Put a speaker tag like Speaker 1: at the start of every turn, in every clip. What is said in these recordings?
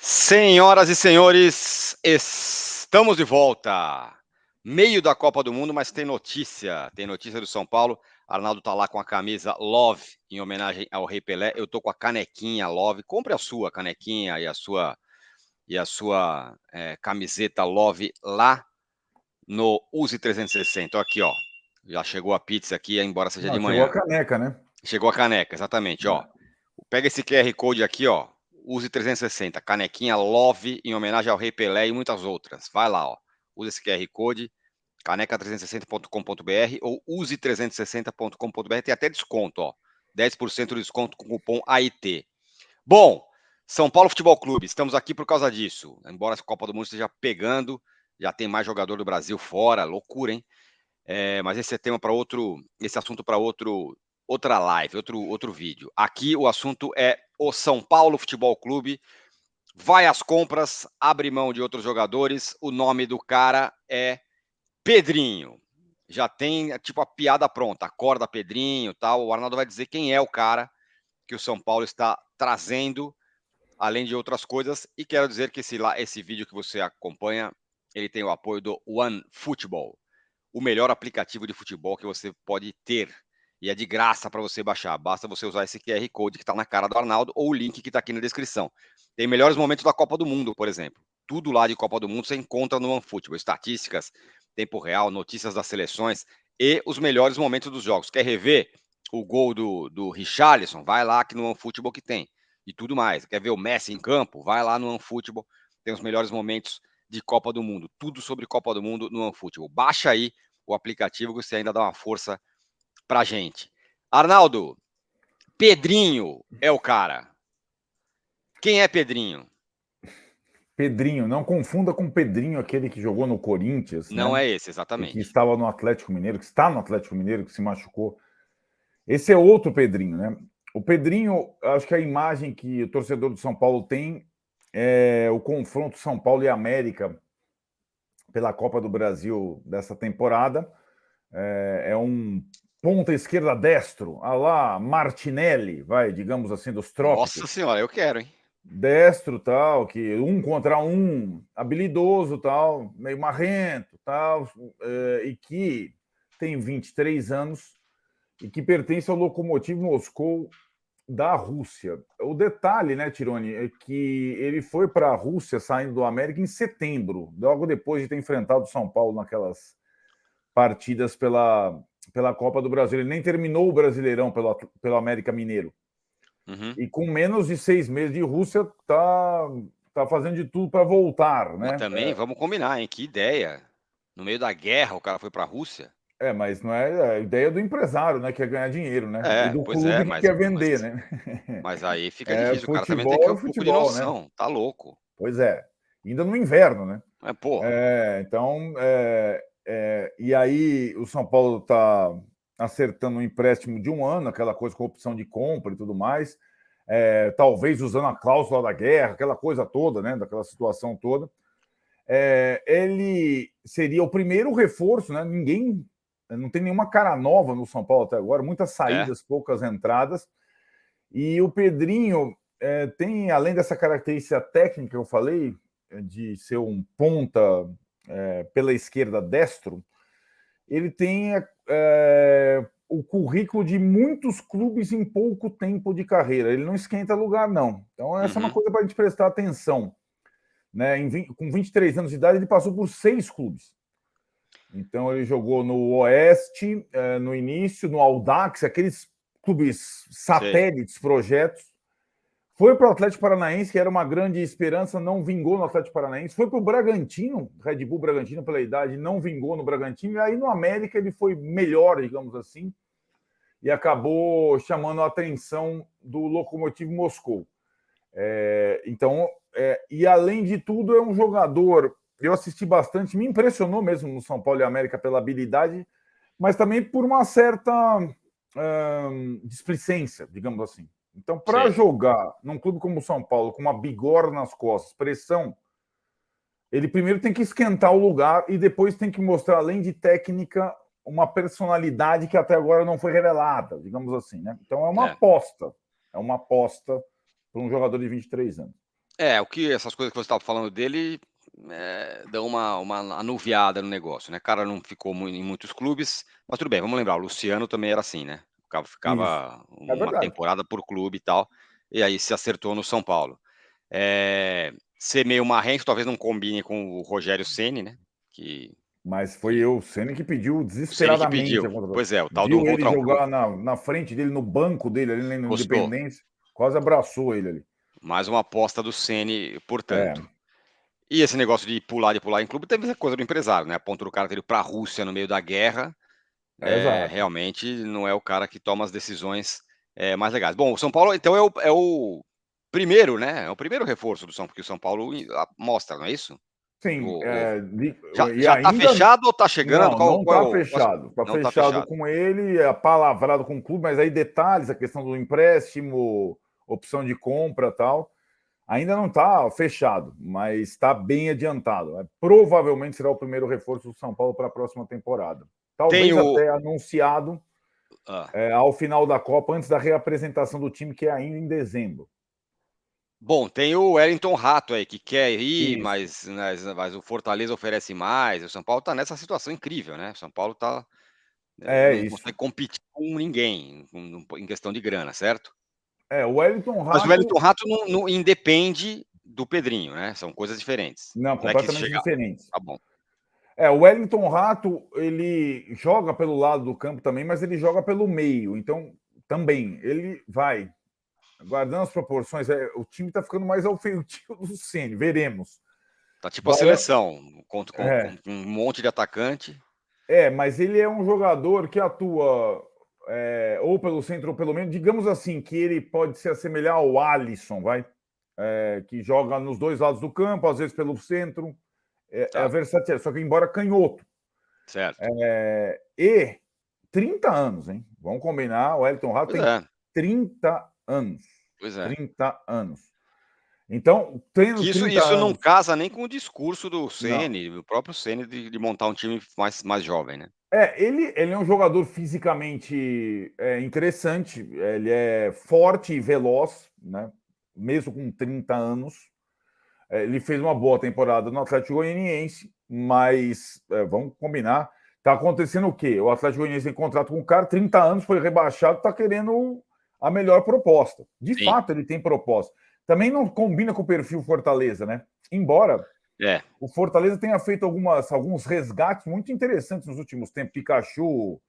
Speaker 1: Senhoras e senhores, estamos de volta. Meio da Copa do Mundo, mas tem notícia. Tem notícia do São Paulo. Arnaldo tá lá com a camisa Love, em homenagem ao Rei Pelé. Eu tô com a canequinha Love. Compre a sua canequinha e a sua camiseta Love lá no Use 360. Aqui, ó. Já chegou a pizza aqui, embora seja de
Speaker 2: Não, chegou a
Speaker 1: manhã.
Speaker 2: caneca, né?
Speaker 1: Chegou a caneca, exatamente, ó. Pega esse QR Code aqui, ó. Use 360, canequinha Love em homenagem ao Rei Pelé e muitas outras. Vai lá, ó. Use esse QR Code, caneca360.com.br ou use360.com.br. Tem até desconto, ó. 10% de desconto com o cupom AIT. Bom, São Paulo Futebol Clube, estamos aqui por causa disso. Embora a Copa do Mundo esteja pegando, já tem mais jogador do Brasil fora, loucura, hein? Mas esse é tema para esse assunto para outra live, outro vídeo. Aqui o assunto é o São Paulo Futebol Clube vai às compras, abre mão de outros jogadores. O nome do cara é Pedrinho. Já tem tipo a piada pronta, acorda Pedrinho, tal. O Arnaldo vai dizer quem é o cara que o São Paulo está trazendo, além de outras coisas. E quero dizer que esse vídeo que você acompanha, ele tem o apoio do OneFootball, o melhor aplicativo de futebol que você pode ter. E é de graça para você baixar. Basta você usar esse QR Code que está na cara do Arnaldo ou o link que está aqui na descrição. Tem melhores momentos da Copa do Mundo, por exemplo. Tudo lá de Copa do Mundo você encontra no OneFootball. Estatísticas, tempo real, notícias das seleções e os melhores momentos dos jogos. Quer rever o gol do Richarlison? Vai lá que no OneFootball que tem. E tudo mais. Quer ver o Messi em campo? Vai lá no OneFootball. Tem os melhores momentos de Copa do Mundo. Tudo sobre Copa do Mundo no OneFootball. Baixa aí o aplicativo que você ainda dá uma força pra gente. Arnaldo, Pedrinho é o cara. Quem é Pedrinho?
Speaker 2: Pedrinho, não confunda com Pedrinho, aquele que jogou no Corinthians,
Speaker 1: Não
Speaker 2: né?
Speaker 1: é esse,
Speaker 2: E que
Speaker 1: exatamente.
Speaker 2: estava no Atlético Mineiro, que está no Atlético Mineiro, que se machucou. Esse é outro Pedrinho, né? O Pedrinho, acho que a imagem que o torcedor do São Paulo tem é o confronto São Paulo e América pela Copa do Brasil dessa temporada. É um ponta esquerda destro, a lá Martinelli, vai, digamos assim, dos
Speaker 1: Nossa
Speaker 2: trópicos.
Speaker 1: senhora, eu quero, hein?
Speaker 2: Destro, tal, que um contra um, habilidoso, tal, meio marrento, tal, e que tem 23 anos e que pertence ao Lokomotiv Moscou da Rússia. O detalhe, né, Tironi, é que ele foi para a Rússia saindo do América em setembro, logo depois de ter enfrentado o São Paulo naquelas partidas pela Copa do Brasil. Ele nem terminou o Brasileirão pelo América Mineiro.
Speaker 1: Uhum.
Speaker 2: E com menos de 6 meses de Rússia, tá fazendo de tudo para voltar,
Speaker 1: Mas
Speaker 2: né?
Speaker 1: também, vamos combinar, hein? Que ideia. No meio da guerra, o cara foi pra Rússia?
Speaker 2: Mas não é a ideia do empresário, né? Que é ganhar dinheiro, né? E do
Speaker 1: Pois é,
Speaker 2: clube que quer vender, né?
Speaker 1: mas aí fica difícil. O cara também tem que ter
Speaker 2: Futebol
Speaker 1: um
Speaker 2: é
Speaker 1: pouco de
Speaker 2: futebol, né?
Speaker 1: noção. Tá louco.
Speaker 2: Pois é. Ainda no inverno, né?
Speaker 1: Pô,
Speaker 2: Então, e aí o São Paulo está acertando um empréstimo de um ano, aquela coisa com opção de compra e tudo mais, talvez usando a cláusula da guerra, aquela coisa toda, né, daquela situação toda. Ele seria o primeiro reforço, né? Ninguém, não tem nenhuma cara nova no São Paulo até agora, muitas
Speaker 1: é.
Speaker 2: saídas, poucas entradas. E o Pedrinho tem, além dessa característica técnica que eu falei, de ser um ponta pela esquerda destro, ele tem o currículo de muitos clubes em pouco tempo de carreira. Ele não esquenta lugar, não. Então, essa é uma
Speaker 1: Uhum.
Speaker 2: coisa para a gente prestar atenção. Né? Com 23 anos de idade, ele passou por 6 clubes. Então, ele jogou no Oeste, no início, no Audax, aqueles clubes
Speaker 1: Sei.
Speaker 2: satélites, projetos. Foi para o Atlético Paranaense, que era uma grande esperança, não vingou no Atlético Paranaense. Foi para o Bragantino, Red Bull Bragantino, pela idade, não vingou no Bragantino. E aí no América ele foi melhor, digamos assim, e acabou chamando a atenção do Lokomotiv Moscou. E além de tudo, é um jogador. Eu assisti bastante, me impressionou mesmo no São Paulo e América pela habilidade, mas também por uma certa displicência, digamos assim. Então, para
Speaker 1: Sei.
Speaker 2: jogar num clube como o São Paulo, com uma bigorna nas costas, pressão, ele primeiro tem que esquentar o lugar e depois tem que mostrar, além de técnica, uma personalidade que até agora não foi revelada, digamos assim, né? Então, é uma
Speaker 1: É.
Speaker 2: aposta. É uma aposta para um jogador de 23 anos.
Speaker 1: O que essas coisas que você estava falando dele dão uma anuviada no negócio, né? O cara não ficou em muitos clubes, mas tudo bem, vamos lembrar, o Luciano também era assim, né? O cara
Speaker 2: Isso.
Speaker 1: ficava
Speaker 2: É
Speaker 1: uma
Speaker 2: verdade.
Speaker 1: temporada por clube e tal, e aí se acertou no São Paulo. Ser meio marrento talvez não combine com o Rogério Ceni, né? Que,
Speaker 2: Mas foi
Speaker 1: que
Speaker 2: o Ceni que pediu
Speaker 1: o Ceni que
Speaker 2: desesperadamente
Speaker 1: pediu.
Speaker 2: a contratação.
Speaker 1: Pois é, o tal do
Speaker 2: Viu
Speaker 1: um
Speaker 2: ele
Speaker 1: contra um.
Speaker 2: jogar na frente dele, no banco dele, ali no
Speaker 1: Gostou.
Speaker 2: Independência, quase abraçou ele ali.
Speaker 1: Mais uma aposta do Ceni, portanto.
Speaker 2: É,
Speaker 1: E esse negócio de pular em clube teve essa coisa do empresário, né? A ponto do cara ter ido para a Rússia no meio da guerra,
Speaker 2: exato.
Speaker 1: realmente não é o cara que toma as decisões mais legais. Bom, o São Paulo, então, é o primeiro, né? É o primeiro reforço do São Paulo, que o São Paulo mostra, não é isso?
Speaker 2: Sim,
Speaker 1: Já,
Speaker 2: e
Speaker 1: já tá
Speaker 2: ainda
Speaker 1: fechado ou tá chegando?
Speaker 2: não,
Speaker 1: Qual,
Speaker 2: não
Speaker 1: qual é
Speaker 2: está
Speaker 1: o.
Speaker 2: fechado. Está
Speaker 1: Não tá
Speaker 2: fechado
Speaker 1: fechado.
Speaker 2: com ele, é palavrado com o clube, mas aí detalhes, a questão do empréstimo, opção de compra tal, ainda não está fechado, mas está bem adiantado. Provavelmente será o primeiro reforço do São Paulo para a próxima temporada.
Speaker 1: Tem
Speaker 2: Talvez
Speaker 1: o.
Speaker 2: até anunciado
Speaker 1: ah,
Speaker 2: ao final da Copa, antes da reapresentação do time, que é ainda em dezembro.
Speaker 1: Bom, tem o Wellington Rato aí, que quer ir,
Speaker 2: Isso.
Speaker 1: mas o Fortaleza oferece mais. O São Paulo tá nessa situação incrível, né? O São Paulo tá.
Speaker 2: É
Speaker 1: Não
Speaker 2: isso.
Speaker 1: consegue competir com ninguém em questão de grana, certo?
Speaker 2: O Wellington
Speaker 1: Mas o
Speaker 2: Rato,
Speaker 1: Wellington Rato não independe do Pedrinho, né? São coisas diferentes.
Speaker 2: não,
Speaker 1: Não é que isso
Speaker 2: completamente
Speaker 1: chega.
Speaker 2: diferentes.
Speaker 1: Tá bom.
Speaker 2: O Wellington Rato, ele joga pelo lado do campo também, mas ele joga pelo meio. Então, também, ele vai, guardando as proporções, o time está ficando mais ao feitio do Ceni, veremos.
Speaker 1: Tá tipo a
Speaker 2: Vai,
Speaker 1: seleção, conto com
Speaker 2: é,
Speaker 1: um monte de atacante.
Speaker 2: mas ele é um jogador que atua ou pelo centro ou pelo meio, digamos assim, que ele pode se assemelhar ao Alisson, que joga nos dois lados do campo, às vezes pelo centro, é a
Speaker 1: Tá,
Speaker 2: versatilidade, só que embora canhoto.
Speaker 1: certo.
Speaker 2: E 30 anos, hein? Vamos combinar, o Wellington Rato
Speaker 1: Pois
Speaker 2: tem
Speaker 1: é,
Speaker 2: 30 anos.
Speaker 1: pois é.
Speaker 2: 30 anos. Então, tendo
Speaker 1: Que
Speaker 2: 30
Speaker 1: isso não
Speaker 2: anos.
Speaker 1: casa nem com o discurso do
Speaker 2: Não.
Speaker 1: Ceni, do próprio Ceni, de montar um time mais jovem, né?
Speaker 2: Ele é um jogador fisicamente interessante, ele é forte e veloz, né? Mesmo com 30 anos. Ele fez uma boa temporada no Atlético Goianiense, mas vamos combinar. Tá acontecendo o quê? O Atlético Goianiense tem contrato com o cara, 30 anos, foi rebaixado, tá querendo a melhor proposta. De
Speaker 1: Sim,
Speaker 2: fato, ele tem proposta. Também não combina com o perfil Fortaleza, né? Embora
Speaker 1: é
Speaker 2: o Fortaleza tenha feito alguns resgates muito interessantes nos últimos tempos. Pikachu,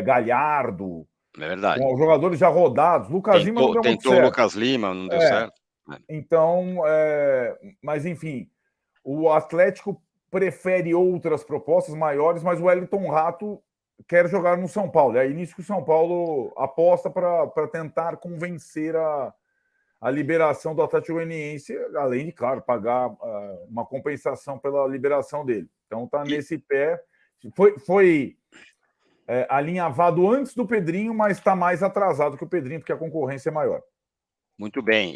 Speaker 2: Galhardo,
Speaker 1: verdade.
Speaker 2: com jogadores já rodados. Lucas Lima não deu muito
Speaker 1: Tentou o
Speaker 2: certo.
Speaker 1: Lucas Lima, não deu
Speaker 2: É,
Speaker 1: certo.
Speaker 2: então, mas enfim, o Atlético prefere outras propostas maiores, mas o Wellington Rato quer jogar no São Paulo. É nisso que o São Paulo aposta para tentar convencer a liberação do Atlético Goianiense, além de, claro, pagar uma compensação pela liberação dele. Então está
Speaker 1: E,
Speaker 2: nesse pé. Foi alinhavado antes do Pedrinho, mas está mais atrasado que o Pedrinho, porque a concorrência é maior.
Speaker 1: Muito bem.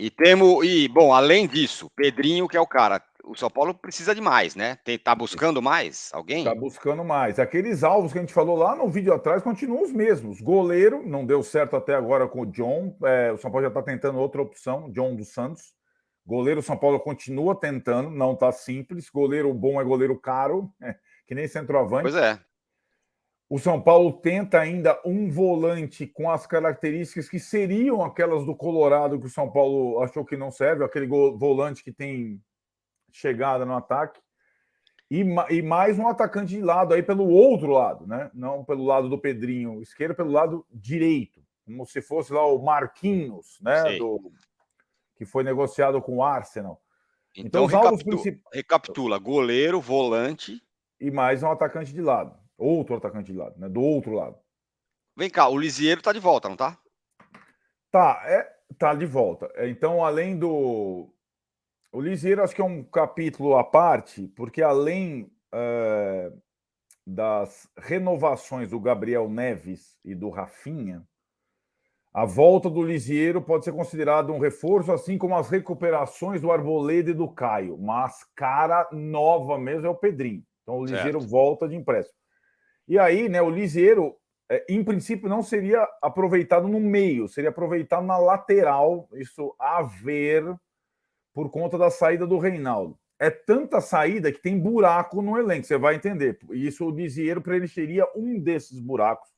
Speaker 1: Bom, além disso, Pedrinho, que é o cara, o São Paulo precisa de mais, né? Tá buscando mais
Speaker 2: Está
Speaker 1: alguém?
Speaker 2: buscando mais. Aqueles alvos que a gente falou lá no vídeo atrás continuam os mesmos. Goleiro, não deu certo até agora com o John. O São Paulo já está tentando outra opção, John dos Santos. Goleiro, o São Paulo continua tentando, não está simples. Goleiro bom é goleiro caro, que nem
Speaker 1: Pois
Speaker 2: centroavante.
Speaker 1: é.
Speaker 2: O São Paulo tenta ainda um volante com as características que seriam aquelas do Colorado, que o São Paulo achou que não serve, aquele volante que tem chegada no ataque. E mais um atacante de lado aí pelo outro lado, né? Não pelo lado do Pedrinho esquerdo, pelo lado direito, como se fosse lá o Marquinhos, né?
Speaker 1: Sei.
Speaker 2: Que foi negociado com o Arsenal. Então,
Speaker 1: Então,
Speaker 2: os alvos principais.
Speaker 1: recapitula: goleiro, volante.
Speaker 2: E mais um atacante de lado. Outro atacante de lado, né? Do outro lado.
Speaker 1: Vem cá, o Lisieiro tá de volta, não tá?
Speaker 2: Tá, tá de volta. Então, além do. O Liseiro, acho que é um capítulo à parte, porque além das renovações do Gabriel Neves e do Rafinha, a volta do Lisieiro pode ser considerado um reforço, assim como as recuperações do Arboleda e do Caio. Mas cara nova mesmo é o Pedrinho. Então o Lisieiro
Speaker 1: Certo.
Speaker 2: volta de empréstimo. E aí, né, o Lisieiro, em princípio, não seria aproveitado no meio, seria aproveitado na lateral. Isso a ver, por conta da saída do Reinaldo. É tanta saída que tem buraco no elenco, você vai entender. Isso o Lisieiro preencheria um desses buracos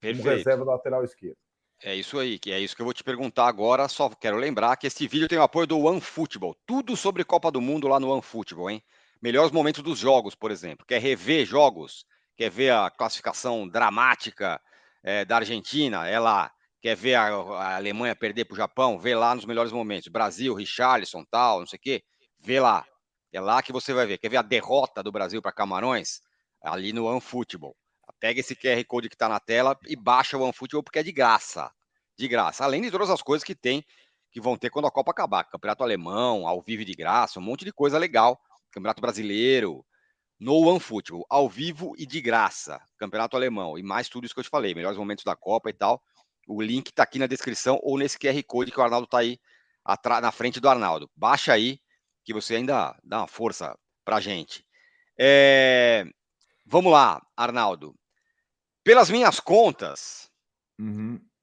Speaker 2: como reserva da lateral esquerda.
Speaker 1: É isso aí, que é isso que eu vou te perguntar agora. Só quero lembrar que este vídeo tem o apoio do OneFootball. Tudo sobre Copa do Mundo lá no OneFootball, hein? Melhores momentos dos jogos, por exemplo. Quer rever jogos? Quer ver a classificação dramática da Argentina? É lá. Quer ver a Alemanha perder para o Japão? Vê lá nos melhores momentos. Brasil, Richarlison, tal, não sei o quê. Vê lá. É lá que você vai ver. Quer ver a derrota do Brasil para Camarões? Ali no OneFootball. Pega esse QR Code que está na tela e baixa o OneFootball porque é de graça. De graça. Além de todas as coisas que tem, que vão ter quando a Copa acabar. Campeonato Alemão, ao vivo de graça, um monte de coisa legal. Campeonato Brasileiro, no OneFootball, ao vivo e de graça. Campeonato Alemão e mais tudo isso que eu te falei. Melhores momentos da Copa e tal. O link está aqui na descrição ou nesse QR Code que o Arnaldo está aí na frente do Arnaldo. Baixa aí que você ainda dá uma força pra gente. Vamos lá, Arnaldo. Pelas minhas contas,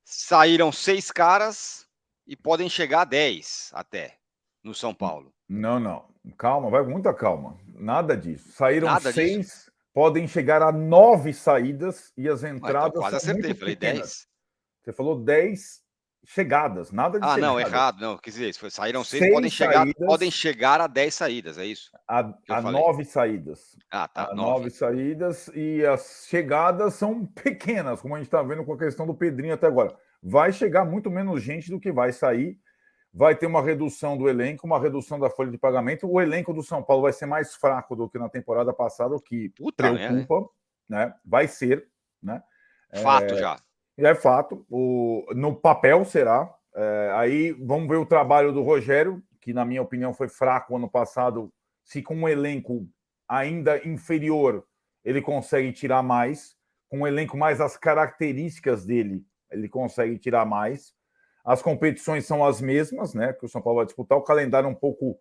Speaker 1: saíram 6 caras e podem chegar a 10 até no São Paulo.
Speaker 2: Não. Calma, vai com muita calma. Nada disso. Saíram
Speaker 1: Nada
Speaker 2: 6,
Speaker 1: disso?
Speaker 2: podem chegar a 9 saídas e as entradas
Speaker 1: então quase
Speaker 2: são
Speaker 1: acertei,
Speaker 2: muito
Speaker 1: falei
Speaker 2: pequenas.
Speaker 1: 10.
Speaker 2: Você falou 10 chegadas, nada de chegadas.
Speaker 1: Não, errado. Não, quer dizer, saíram 6, podem chegar a 10 saídas, é isso?
Speaker 2: A 9 saídas.
Speaker 1: Tá,
Speaker 2: A
Speaker 1: 9
Speaker 2: saídas e as chegadas são pequenas, como a gente está vendo com a questão do Pedrinho até agora. Vai chegar muito menos gente do que vai sair. Vai ter uma redução do elenco, uma redução da folha de pagamento. O elenco do São Paulo vai ser mais fraco do que na temporada passada, o que preocupa, né? Vai ser, né?
Speaker 1: Fato já.
Speaker 2: É fato. No papel será. Aí vamos ver o trabalho do Rogério, que na minha opinião foi fraco ano passado. Se com um elenco ainda inferior ele consegue tirar mais, com um elenco mais as características dele, ele consegue tirar mais. As competições são as mesmas, né? Que o São Paulo vai disputar. O calendário é um pouco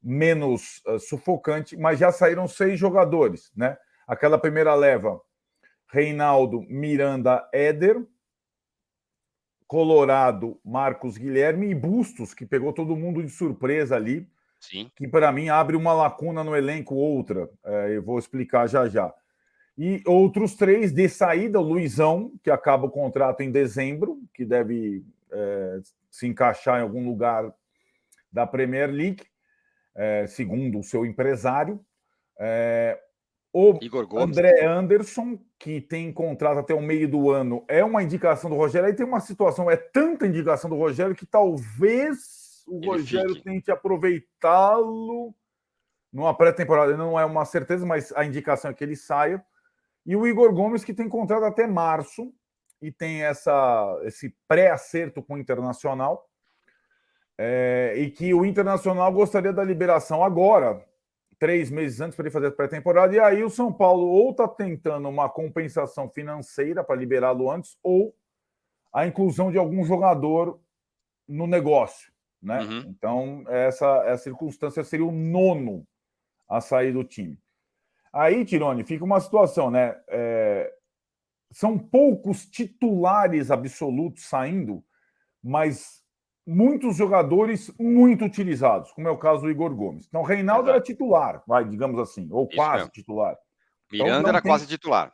Speaker 2: menos sufocante, mas já saíram 6 jogadores, né? Aquela primeira leva: Reinaldo, Miranda, Éder, Colorado, Marcos Guilherme e Bustos, que pegou todo mundo de surpresa ali.
Speaker 1: Sim.
Speaker 2: Que para mim abre uma lacuna no elenco, outra. Eu vou explicar já. E outros 3 de saída: o Luizão, que acaba o contrato em dezembro, que deve se encaixar em algum lugar da Premier League, segundo o seu empresário. O
Speaker 1: Igor Gomes.
Speaker 2: André Anderson, que tem contrato até o meio do ano, é uma indicação do Rogério. Aí tem uma situação, é tanta indicação do Rogério que talvez o Rogério tente aproveitá-lo numa pré-temporada. Não é uma certeza, mas a indicação é que ele saia. E o Igor Gomes, que tem contrato até março e tem esse pré-acerto com o Internacional, e que o Internacional gostaria da liberação agora, 3 meses antes, para ele fazer a pré-temporada. E aí o São Paulo ou está tentando uma compensação financeira para liberá-lo antes, ou a inclusão de algum jogador no negócio, né? Então, essa circunstância seria o 9º a sair do time. Aí, Tironi, fica uma situação, né? São poucos titulares absolutos saindo, mas muitos jogadores muito utilizados, como é o caso do Igor Gomes. Então, Reinaldo era titular, digamos assim, ou quase titular.
Speaker 1: Miranda era quase titular.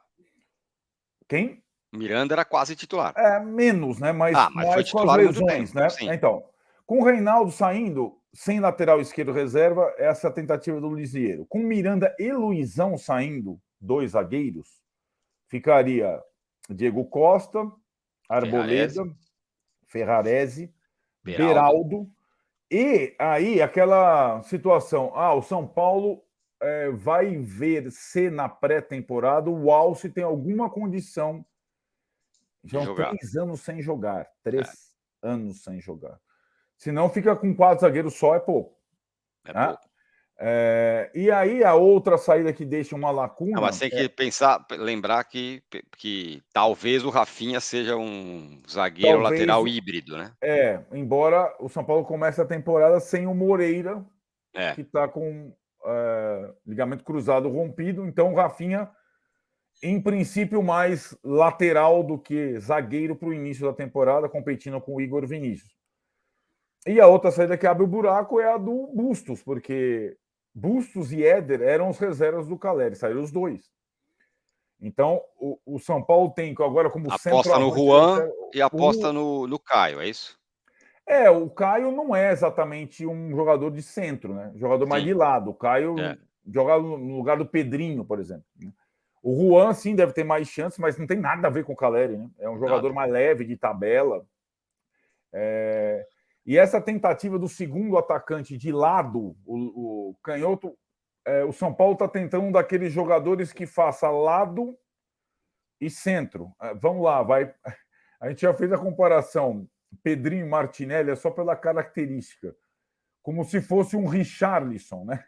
Speaker 2: Quem?
Speaker 1: Miranda era quase titular.
Speaker 2: Menos, né? Mas
Speaker 1: foi
Speaker 2: com as lesões, né?
Speaker 1: Sim.
Speaker 2: Então, com o Reinaldo saindo, sem lateral esquerdo reserva, essa tentativa do Lisieiro. Com Miranda e Luizão saindo, 2 zagueiros, ficaria Diego Costa, Arboleda, Ferrarese, Beraldo. E aí, aquela situação: o São Paulo vai ver se na pré-temporada o Alce tem alguma condição. Já 3 anos sem jogar. 3 anos sem jogar. Se não, fica com 4 zagueiros só, é pouco.
Speaker 1: Pouco.
Speaker 2: E aí, a outra saída que deixa uma lacuna.
Speaker 1: Mas tem que lembrar que talvez o Rafinha seja um zagueiro lateral híbrido, né?
Speaker 2: Embora o São Paulo comece a temporada sem o Moreira, que está com ligamento cruzado rompido. Então, o Rafinha, em princípio, mais lateral do que zagueiro para o início da temporada, competindo com o Igor Vinícius. E a outra saída que abre o buraco é a do Bustos, porque Bustos e Éder eram os reservas do Caleri, saíram os dois. Então, o São Paulo tem agora como
Speaker 1: Aposta no
Speaker 2: centroavante
Speaker 1: Juan
Speaker 2: reserva.
Speaker 1: e aposta no Caio, é isso?
Speaker 2: O Caio não é exatamente um jogador de centro, né? Jogador mais
Speaker 1: Sim.
Speaker 2: de lado. O Caio joga no lugar do Pedrinho, por exemplo. O Juan, sim, deve ter mais chances, mas não tem nada a ver com o Caleri, né? É um jogador mais leve, de tabela. E essa tentativa do segundo atacante de lado, o canhoto, o São Paulo está tentando um daqueles jogadores que faça lado e centro. Vamos lá, vai. A gente já fez a comparação Pedrinho e Martinelli é só pela característica, como se fosse um Richarlison, né?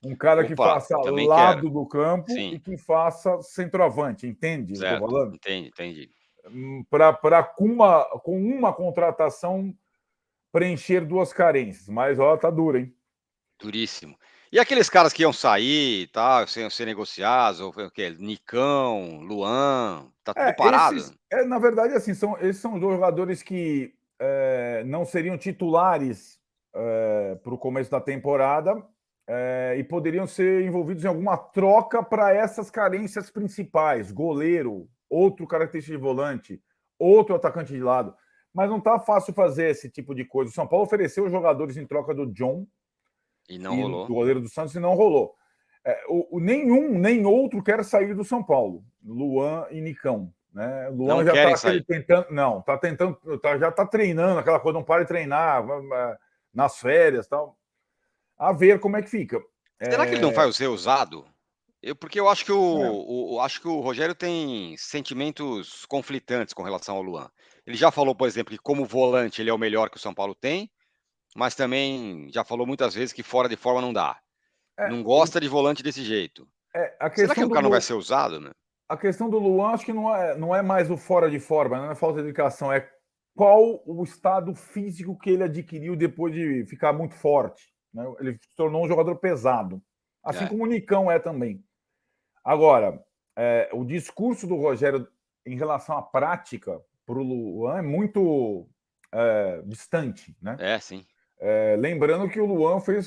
Speaker 2: Um cara que
Speaker 1: Opa,
Speaker 2: faça
Speaker 1: também quero.
Speaker 2: lado do campo
Speaker 1: Sim,
Speaker 2: e que faça centroavante, entende o que eu estou
Speaker 1: certo.
Speaker 2: falando?
Speaker 1: Entendi.
Speaker 2: Para com uma contratação preencher duas carências, mas ó, tá duro, hein?
Speaker 1: Duríssimo. E aqueles caras que iam sair, tá, sem ser negociados, ou o quê? Nicão, Luan, tá tudo parado?
Speaker 2: Na verdade, assim, esses são dois jogadores que não seriam titulares para o começo da temporada e poderiam ser envolvidos em alguma troca para essas carências principais: goleiro, outro característico de volante, outro atacante de lado. Mas não está fácil fazer esse tipo de coisa. O São Paulo ofereceu os jogadores em troca do John
Speaker 1: E não
Speaker 2: e
Speaker 1: rolou.
Speaker 2: do goleiro do Santos e não rolou. Nenhum nem outro quer sair do São Paulo, Luan e Nicão. Né?
Speaker 1: Não
Speaker 2: Luan já
Speaker 1: querem
Speaker 2: está
Speaker 1: sair.
Speaker 2: tentando, não, está tentando, já está treinando aquela coisa, não para de treinar nas férias, tal. A ver como é que fica.
Speaker 1: Será que ele não vai ser usado? Porque eu acho que acho que o Rogério tem sentimentos conflitantes com relação ao Luan. Ele já falou, por exemplo, que como volante ele é o melhor que o São Paulo tem, mas também já falou muitas vezes que fora de forma não dá.
Speaker 2: É,
Speaker 1: Não gosta de volante desse jeito.
Speaker 2: a
Speaker 1: Será que
Speaker 2: questão
Speaker 1: o
Speaker 2: do
Speaker 1: cara não vai
Speaker 2: Lu,
Speaker 1: ser usado, né?
Speaker 2: a questão do Luan acho que não é mais o fora de forma, não é falta de dedicação, é qual o estado físico que ele adquiriu depois de ficar muito forte. Né? Ele se tornou um jogador pesado, assim
Speaker 1: É.
Speaker 2: como o Nicão é também. Agora, o discurso do Rogério em relação à prática para o Luan é muito distante, né?
Speaker 1: É, sim.
Speaker 2: Lembrando que o Luan foi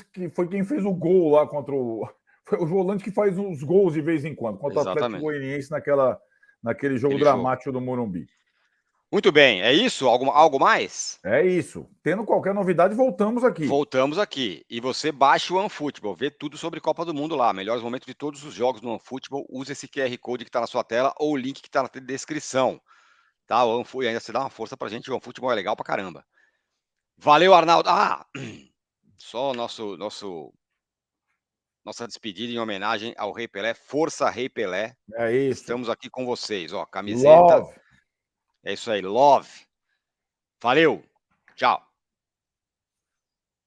Speaker 2: quem fez o gol lá contra o. Foi o volante que faz os gols de vez em quando, contra o Atlético
Speaker 1: Exatamente.
Speaker 2: Goianiense naquele jogo
Speaker 1: Aquele jogo.
Speaker 2: dramático do Morumbi.
Speaker 1: Muito bem, é isso? Algo mais?
Speaker 2: É isso. Tendo qualquer novidade, voltamos aqui.
Speaker 1: Voltamos aqui. E você baixa o OneFootball, vê tudo sobre Copa do Mundo lá. Melhores momentos de todos os jogos no OneFootball. Use esse QR Code que está na sua tela ou o link que está na descrição. Tá? O OneFootball ainda você dá uma força pra gente. O OneFootball é legal pra caramba. Valeu, Arnaldo. Só nossa despedida em homenagem ao Rei Pelé. Força, Rei Pelé.
Speaker 2: É isso.
Speaker 1: Estamos aqui com vocês. Ó, camiseta.
Speaker 2: Love.
Speaker 1: É isso aí. Love. Valeu. Tchau.